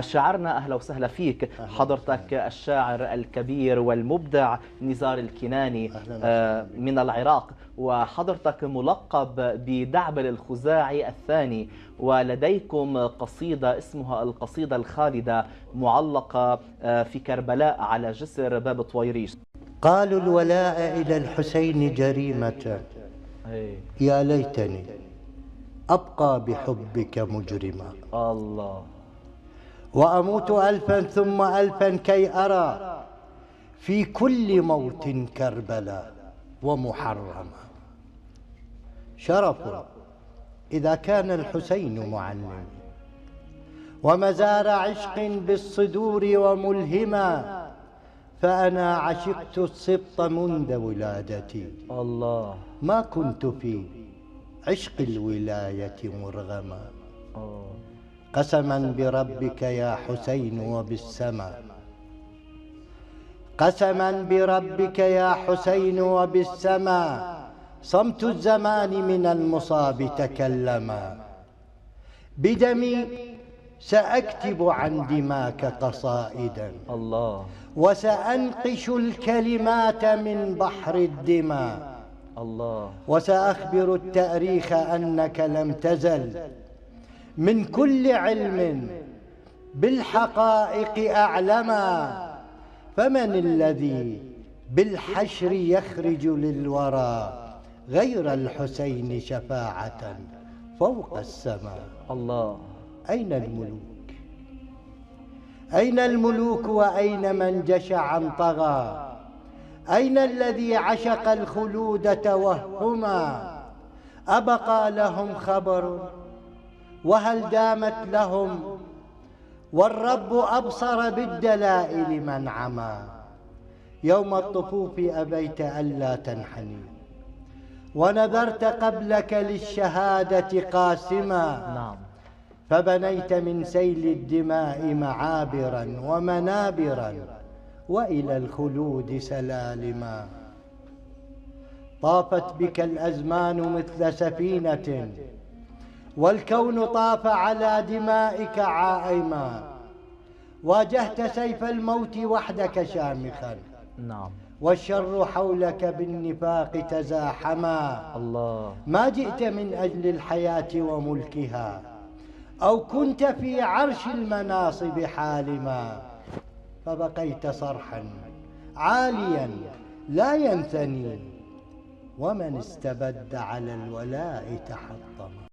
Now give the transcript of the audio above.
شعرنا أهلا وسهلا فيك. حضرتك الشاعر الكبير والمبدع نزار الكناني من العراق، وحضرتك ملقب بدعبل الخزاعي الثاني، ولديكم قصيدة اسمها القصيدة الخالدة معلقة في كربلاء على جسر باب طويريس. قالوا الولاء إلى الحسين جريمة، يا ليتني أبقى بحبك مجرما. الله. وأموت ألفا ثم ألفا كي أرى في كل موت كربلاء ومحرما. شرف إذا كان الحسين معلم، ومزار عشق بالصدور وملهما، فأنا عشقت السبط منذ ولادتي. الله. ما كنت في عشق الولاية مرغما. قسما بربك يا حسين وبالسماء، قسما بربك يا حسين وبالسماء، صمت الزمان من المصاب تكلما. بدمي سأكتب عن دماك قصائدا، الله. وسأنقش الكلمات من بحر الدماء. الله. وسأخبر التاريخ أنك لم تزل من كل علم بالحقائق أعلما. فمن الذي بالحشر يخرج للورى غير الحسين شفاعة فوق السماء. الله. أين الملوك؟ أين الملوك وأين من جشعا طغى؟ أين الذي عشق الخلود توهما؟ أبقى لهم خبر؟ وهل دامت لهم؟ والرب أبصر بالدلائل من عمى. يوم الطفوف أبيت ألا تنحني، ونذرت قبلك للشهادة قاسما. نعم. فبنيت من سيل الدماء معابرا ومنابرا، وإلى الخلود سلالما. طافت بك الأزمان مثل سفينة، والكون طاف على دمائك عائما. واجهت سيف الموت وحدك شامخا، نعم. والشر حولك بالنفاق تزاحما. الله. ما جئت من أجل الحياة وملكها، أو كنت في عرش المناصب حالما، فبقيت صرحا عاليا لا ينثني، ومن استبد على الولاء تحطم.